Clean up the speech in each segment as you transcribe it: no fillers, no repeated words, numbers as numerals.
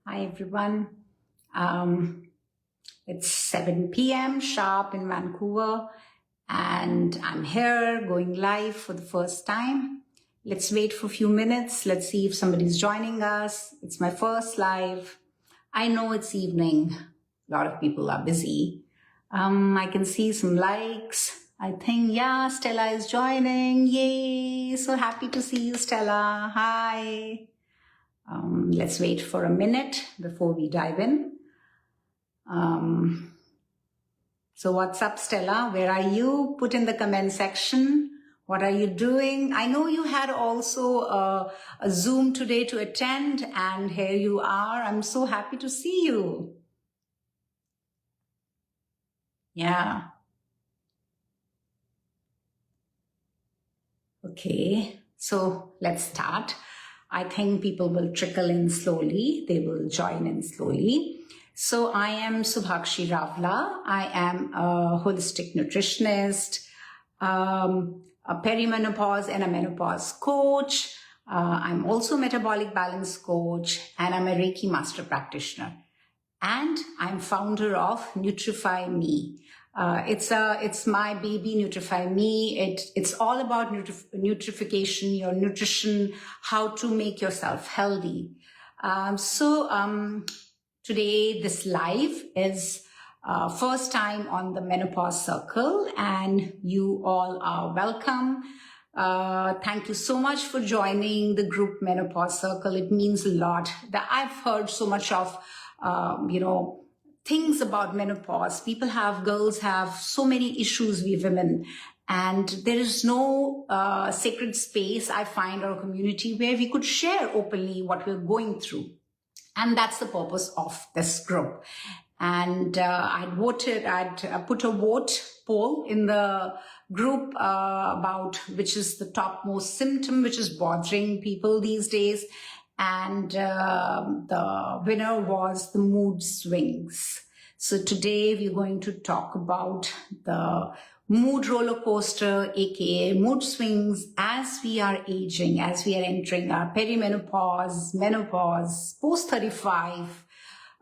Hi everyone. It's 7 p.m. sharp in Vancouver, and I'm here going live for the first time. Let's wait for a few minutes. Let's see if somebody's joining us. It's my first live. I know it's evening. A lot of people are busy. I can see some likes. I think, yeah, Stella is joining. Yay! So happy to see you, Stella. Hi. Let's wait for a minute before we dive in. So what's up, Stella? Where are you? Put in the comment section. What are you doing? I know you had also a Zoom today to attend, and here you are. I'm so happy to see you. Yeah. Okay, so let's start. I think people will trickle in slowly. They will join in slowly. So I am Subhakshi Ravla. I am a holistic nutritionist, a perimenopause and a menopause coach. I'm also a metabolic balance coach, and I'm a Reiki master practitioner. And I'm founder of Nutrify Me. It's my baby, Nutrify Me. It's all about nutrification, your nutrition, how to make yourself healthy. Today, this live is first time on the Menopause Circle, and you all are welcome. Thank you so much for joining the group Menopause Circle. It means a lot. That I've heard so much of, things about menopause. Girls have so many issues, we women. And there is no sacred space, I find, or community where we could share openly what we're going through. And that's the purpose of this group. And I'd put a vote poll in the group about which is the topmost symptom, which is bothering people these days. And the winner was the mood swings. So today we're going to talk about the mood roller coaster, aka mood swings, as we are aging, as we are entering our perimenopause, menopause, post 35,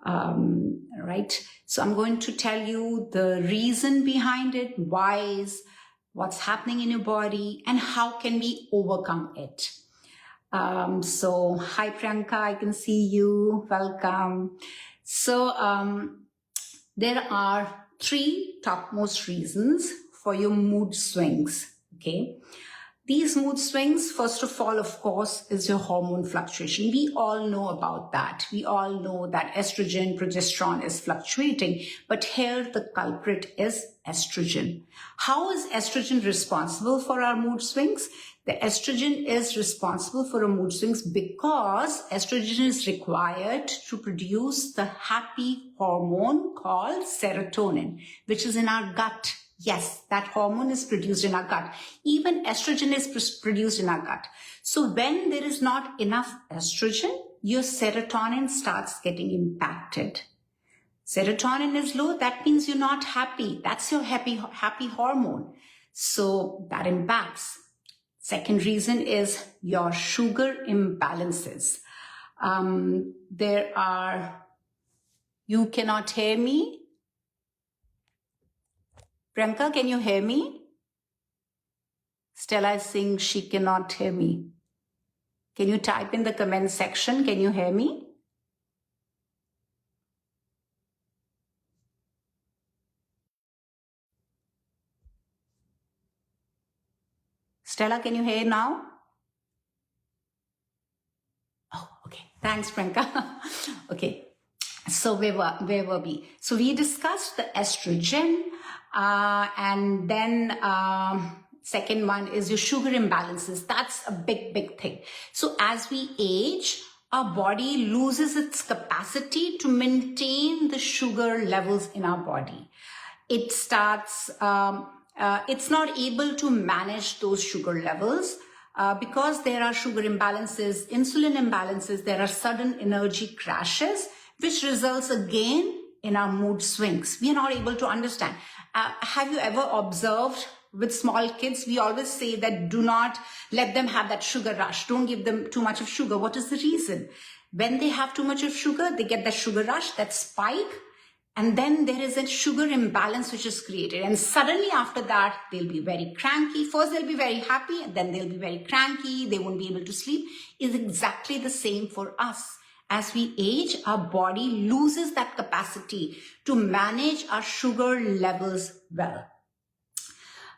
right? So I'm going to tell you the reason behind it, what's happening in your body, and how can we overcome it. So hi Priyanka, I can see you. Welcome. So there are 3 topmost reasons for your mood swings. Okay. These mood swings, first of all, of course, is your hormone fluctuation. We all know about that. We all know that estrogen, progesterone is fluctuating, but here the culprit is estrogen. How is estrogen responsible for our mood swings? The estrogen is responsible for our mood swings because estrogen is required to produce the happy hormone called serotonin, which is in our gut. Yes, that hormone is produced in our gut. Even estrogen is produced in our gut. So when there is not enough estrogen, your serotonin starts getting impacted. Serotonin is low, that means you're not happy. That's your happy hormone. So that impacts. Second reason is your sugar imbalances. You cannot hear me? Priyanka, can you hear me? Stella is saying she cannot hear me. Can you type in the comment section? Can you hear me? Stella, can you hear now? Oh, okay. Thanks, Priyanka. Okay. So where were we? So we discussed the estrogen, and then second one is your sugar imbalances. That's a big thing. So as we age, our body loses its capacity to maintain the sugar levels in our body. It starts, it's not able to manage those sugar levels because there are sugar imbalances, insulin imbalances, there are sudden energy crashes, which results again in our mood swings. We are not able to understand. Have you ever observed with small kids, we always say that do not let them have that sugar rush. Don't give them too much of sugar. What is the reason? When they have too much of sugar, they get that sugar rush, that spike, and then there is a sugar imbalance which is created. And suddenly after that, they'll be very cranky. First, they'll be very happy, and then they'll be very cranky. They won't be able to sleep. It's exactly the same for us. As we age, our body loses that capacity to manage our sugar levels well.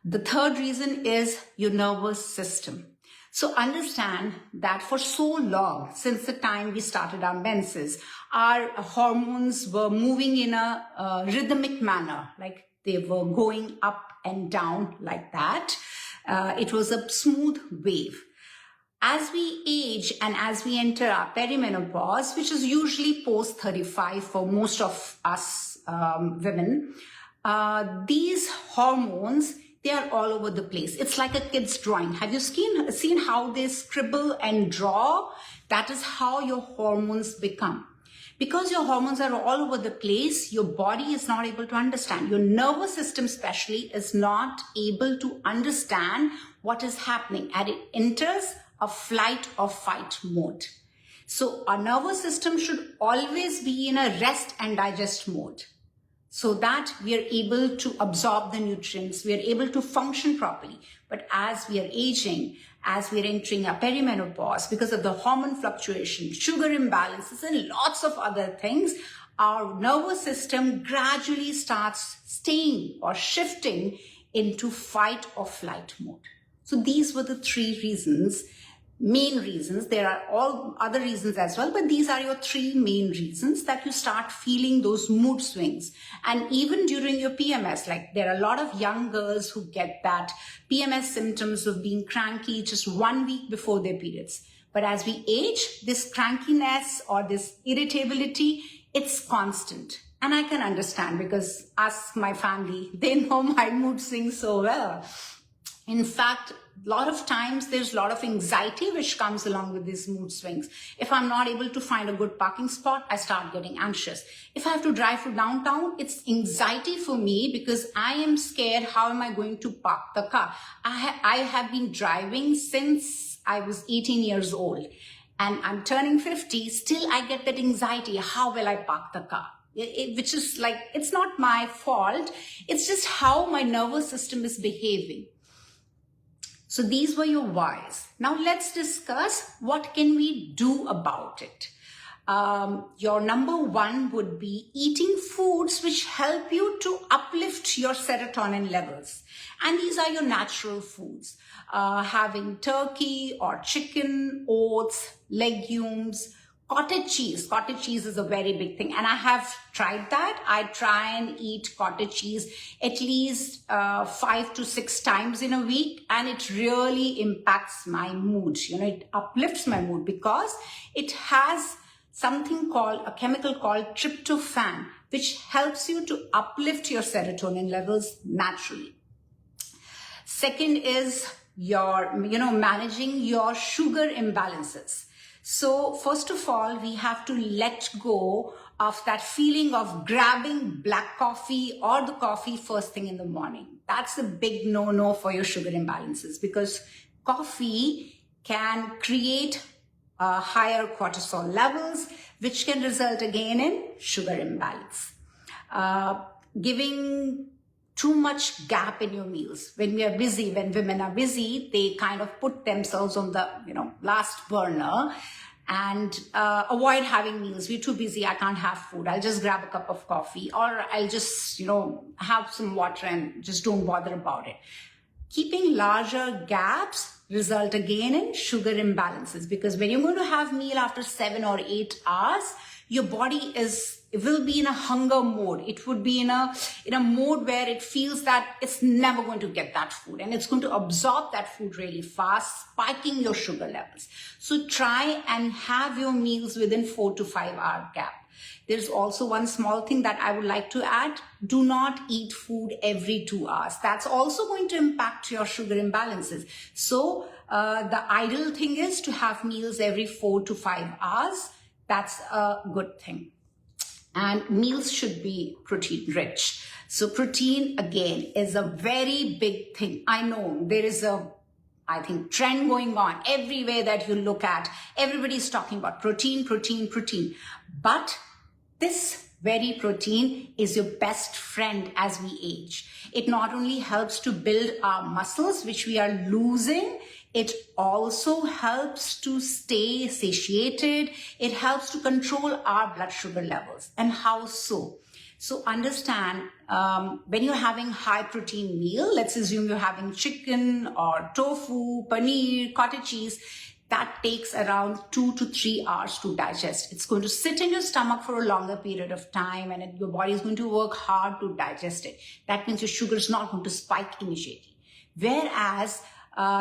The third reason is your nervous system. So understand that for so long, since the time we started our menses, our hormones were moving in a rhythmic manner, like they were going up and down like that. It was a smooth wave. As we age and as we enter our perimenopause, which is usually post 35 for most of us women, these hormones, they are all over the place. It's like a kid's drawing. Have you seen how they scribble and draw? That is how your hormones become. Because your hormones are all over the place, your body is not able to understand. Your nervous system especially is not able to understand what is happening, and it enters a flight or fight mode. So our nervous system should always be in a rest and digest mode, so that we are able to absorb the nutrients, we are able to function properly. But as we are aging, as we are entering our perimenopause, because of the hormone fluctuation, sugar imbalances, and lots of other things, our nervous system gradually starts staying or shifting into fight or flight mode. So these were the three reasons, main reasons. There are all other reasons as well, but these are your three main reasons that you start feeling those mood swings. And even during your PMS, like there are a lot of young girls who get that PMS symptoms of being cranky just 1 week before their periods. But as we age, this crankiness or this irritability, it's constant. And I can understand, because us, my family, they know my mood swings so well. In fact, a lot of times there's a lot of anxiety which comes along with these mood swings. If I'm not able to find a good parking spot, I start getting anxious. If I have to drive to downtown, it's anxiety for me because I am scared. How am I going to park the car? I have been driving since I was 18 years old, and I'm turning 50. Still, I get that anxiety. How will I park the car? Which is like, it's not my fault. It's just how my nervous system is behaving. So these were your whys. Now let's discuss what can we do about it. Your number one would be eating foods which help you to uplift your serotonin levels. And these are your natural foods. Having turkey or chicken, oats, legumes, cottage cheese. Cottage cheese is a very big thing, and I have tried that. I try and eat cottage cheese at least 5 to 6 times in a week, and it really impacts my mood. It uplifts my mood because it has something called, a chemical called tryptophan, which helps you to uplift your serotonin levels naturally. Second is your, managing your sugar imbalances. So first of all, we have to let go of that feeling of grabbing black coffee or the coffee first thing in the morning. That's a big no-no for your sugar imbalances, because coffee can create higher cortisol levels, which can result again in sugar imbalance. Giving too much gap in your meals. When we are busy, when women are busy, they kind of put themselves on the, last burner and avoid having meals. We're too busy, I can't have food. I'll just grab a cup of coffee, or I'll just, have some water and just don't bother about it. Keeping larger gaps result again in sugar imbalances, because when you're going to have meal after 7 or 8 hours, your body will be in a hunger mode. It would be in a mode where it feels that it's never going to get that food, and it's going to absorb that food really fast, spiking your sugar levels. So try and have your meals within 4 to 5 hour gap. There's also one small thing that I would like to add. Do not eat food every 2 hours. That's also going to impact your sugar imbalances. So the ideal thing is to have meals every 4 to 5 hours. That's a good thing. And meals should be protein rich. So protein, again, is a very big thing. I know there is I think, trend going on everywhere that you look at. Everybody's talking about protein, protein, protein. But this very protein is your best friend as we age. It not only helps to build our muscles, which we are losing, it also helps to stay satiated. It helps to control our blood sugar levels. And how so? So understand, when you're having high protein meal, let's assume you're having chicken or tofu, paneer, cottage cheese, that takes around 2 to 3 hours to digest. It's going to sit in your stomach for a longer period of time, and your body is going to work hard to digest it. That means your sugar is not going to spike immediately. Whereas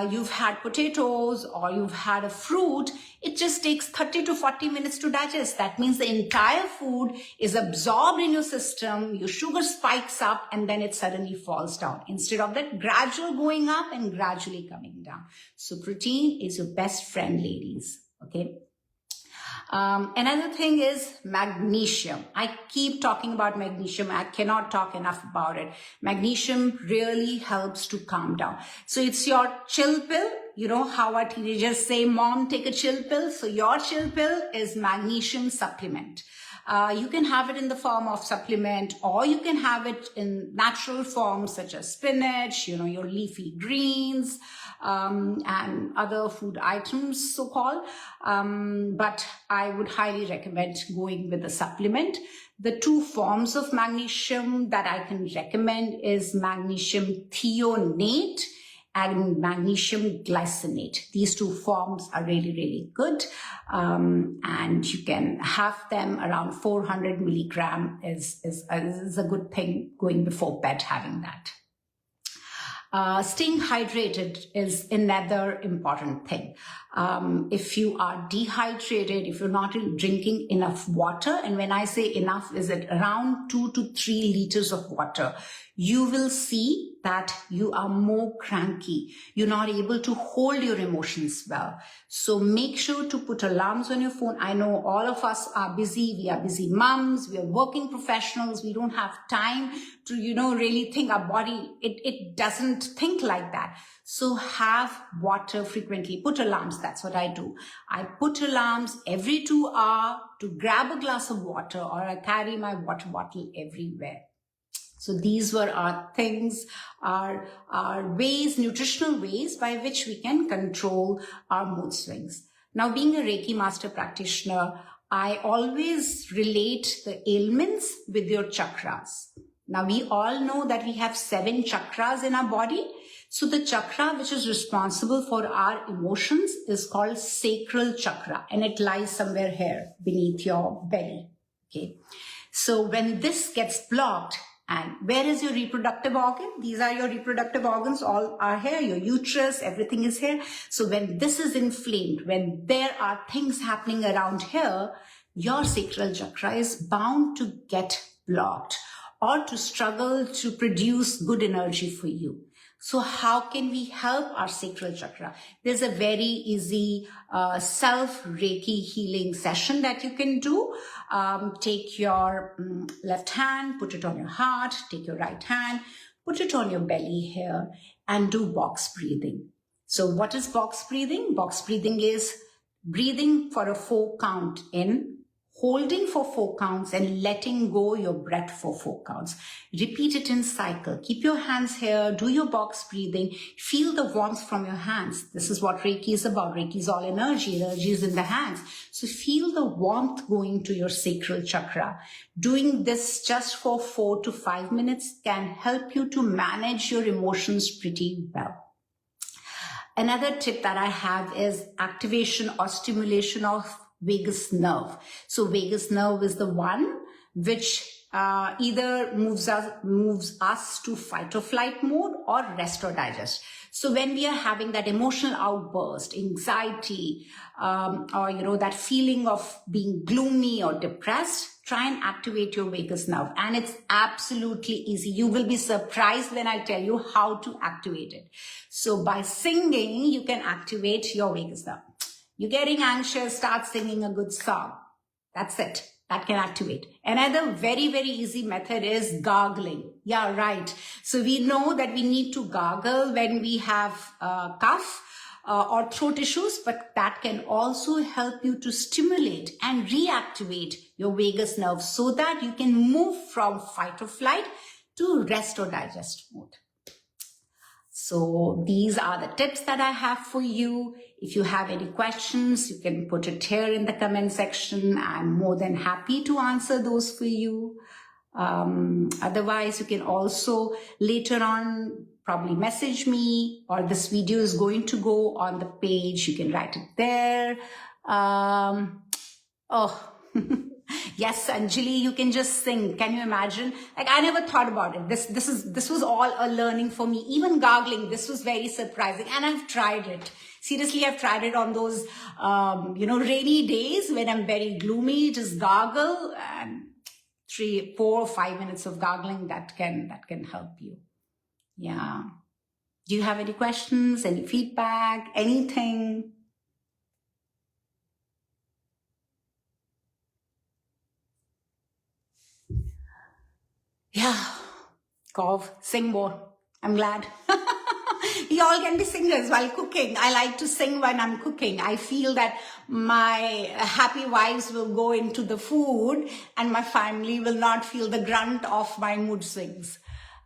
you've had potatoes or you've had a fruit, it just takes 30 to 40 minutes to digest. That means the entire food is absorbed in your system, your sugar spikes up, and then it suddenly falls down. Instead of that gradual going up and gradually coming down. So protein is your best friend, ladies. Okay. Another thing is magnesium. I keep talking about magnesium. I cannot talk enough about it. Magnesium really helps to calm down. So it's your chill pill. You know how our teenagers say, Mom, take a chill pill. So your chill pill is magnesium supplement. You can have it in the form of supplement, or you can have it in natural forms such as spinach, you know, your leafy greens, and other food items, so-called. But I would highly recommend going with the supplement. The two forms of magnesium that I can recommend is magnesium threonate and magnesium glycinate. These two forms are really, really good. And you can have them around 400 milligram is a good thing going before bed, having that. Staying hydrated is another important thing. If you are dehydrated, if you're not drinking enough water, and when I say enough, is it around 2 to 3 liters of water, you will see that you are more cranky. You're not able to hold your emotions well. So make sure to put alarms on your phone. I know all of us are busy. We are busy moms. We are working professionals. We don't have time to, really think. Our body, it doesn't think like that. So have water frequently. Put alarms. That's what I do. I put alarms every 2 hours to grab a glass of water, or I carry my water bottle everywhere. So these were our things, our ways, nutritional ways by which we can control our mood swings. Now, being a Reiki master practitioner, I always relate the ailments with your chakras. Now, we all know that we have 7 chakras in our body. So the chakra which is responsible for our emotions is called sacral chakra, and it lies somewhere here beneath your belly. Okay. So when this gets blocked, and where is your reproductive organ? These are your reproductive organs, all are here, your uterus, everything is here. So when this is inflamed, when there are things happening around here, your sacral chakra is bound to get blocked or to struggle to produce good energy for you. So how can we help our sacral chakra? There's a very easy self-Reiki healing session that you can do. Take your left hand, put it on your heart, take your right hand, put it on your belly here, and do box breathing. So what is box breathing? Box breathing is breathing for a 4 count in, holding for 4 counts, and letting go your breath for 4 counts. Repeat it in cycle. Keep your hands here. Do your box breathing. Feel the warmth from your hands. This is what Reiki is about. Reiki is all energy. Energy is in the hands. So feel the warmth going to your sacral chakra. Doing this just for 4 to 5 minutes can help you to manage your emotions pretty well. Another tip that I have is activation or stimulation of vagus nerve. So vagus nerve is the one which either moves us to fight or flight mode, or rest or digest. So when we are having that emotional outburst, anxiety, or that feeling of being gloomy or depressed, try and activate your vagus nerve. And it's absolutely easy. You will be surprised when I tell you how to activate it. So by singing, you can activate your vagus nerve. You're getting anxious, start singing a good song. That's it. That can activate. Another very, very easy method is gargling. Yeah, right. So we know that we need to gargle when we have cough or throat issues, but that can also help you to stimulate and reactivate your vagus nerve so that you can move from fight or flight to rest or digest mode. So these are the tips that I have for you. If you have any questions, you can put it here in the comment section. I'm more than happy to answer those for you. Otherwise, you can also later on probably message me, or this video is going to go on the page. You can write it there. Yes, Anjali, you can just sing. Can you imagine? Like, I never thought about it. This was all a learning for me. Even gargling, this was very surprising, and I've tried it. Seriously, I've tried it on those, rainy days when I'm very gloomy. Just gargle, and 3, 4, 5 minutes of gargling that can help you. Yeah. Do you have any questions? Any feedback? Anything? Yeah, cough, sing more. I'm glad. You all can be singers while cooking. I like to sing when I'm cooking. I feel that my happy vibes will go into the food and my family will not feel the grunt of my mood swings.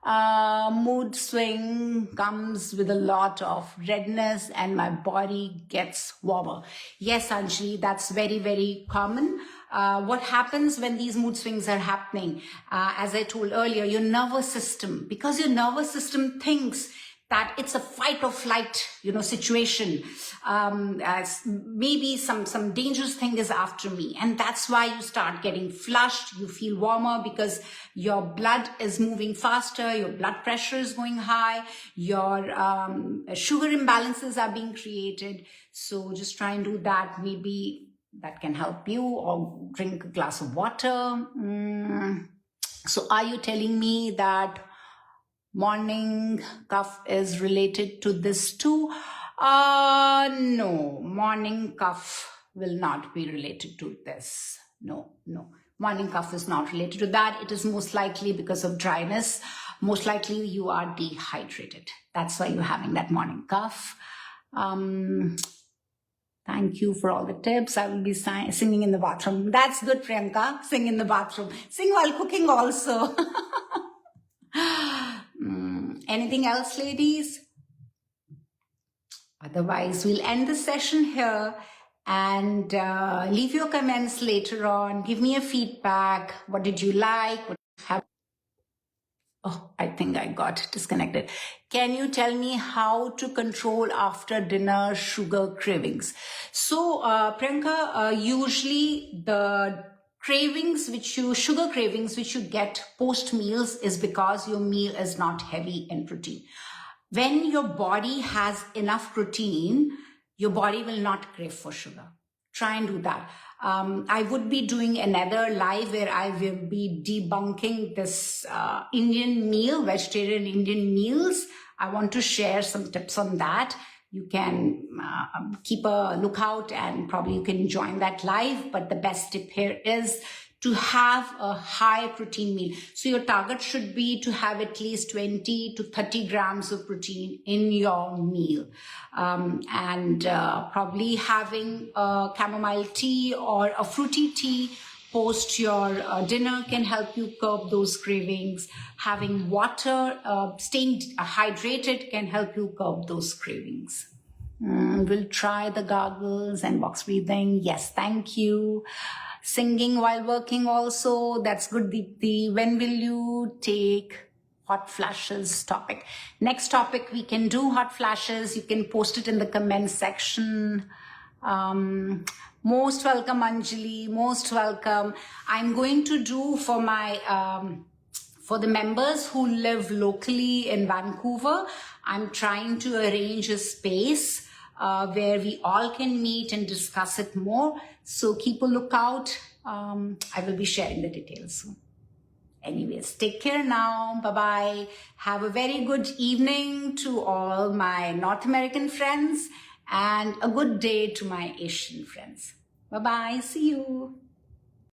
Mood swing comes with a lot of redness and my body gets warmer. Yes, Anjali, that's very, very common. What happens when these mood swings are happening? As I told earlier, your nervous system, because your nervous system thinks that it's a fight or flight, situation. As maybe some dangerous thing is after me. And that's why you start getting flushed. You feel warmer because your blood is moving faster. Your blood pressure is going high. Your sugar imbalances are being created. So just try and do that. Maybe that can help you, or drink a glass of water. So are you telling me that morning cough is related to this too? No, morning cough will not be related to this. No. Morning cough is not related to that. It is most likely because of dryness. Most likely you are dehydrated. That's why you're having that morning cough. Thank you for all the tips. I will be singing in the bathroom. That's good, Priyanka. Sing in the bathroom. Sing while cooking also. Anything else, ladies? Otherwise, we'll end the session here and leave your comments later on. Give me a feedback. What did you like? What have? Oh, I think I got disconnected. Can you tell me how to control after dinner sugar cravings? So, Priyanka, usually the sugar cravings which you get post meals is because your meal is not heavy in protein. When your body has enough protein, your body will not crave for sugar. Try and do that. I would be doing another live where I will be debunking this Indian meal, vegetarian Indian meals. I want to share some tips on that. You can keep a lookout and probably you can join that live. But the best tip here is to have a high protein meal. So your target should be to have at least 20 to 30 grams of protein in your meal. And probably having a chamomile tea or a fruity tea post your dinner can help you curb those cravings. Having water, staying hydrated can help you curb those cravings. We'll try the gargles and box breathing. Yes, thank you. Singing while working also, that's good, Deepthi. When will you take hot flashes topic? Next topic, we can do hot flashes. You can post it in the comment section. Most welcome, Anjali. Most welcome. I'm going to do for my for the members who live locally in Vancouver, I'm trying to arrange a space where we all can meet and discuss it more. So keep a lookout. I will be sharing the details soon. Anyways, take care now. Bye-bye. Have a very good evening to all my North American friends and a good day to my Asian friends. Bye-bye. See you.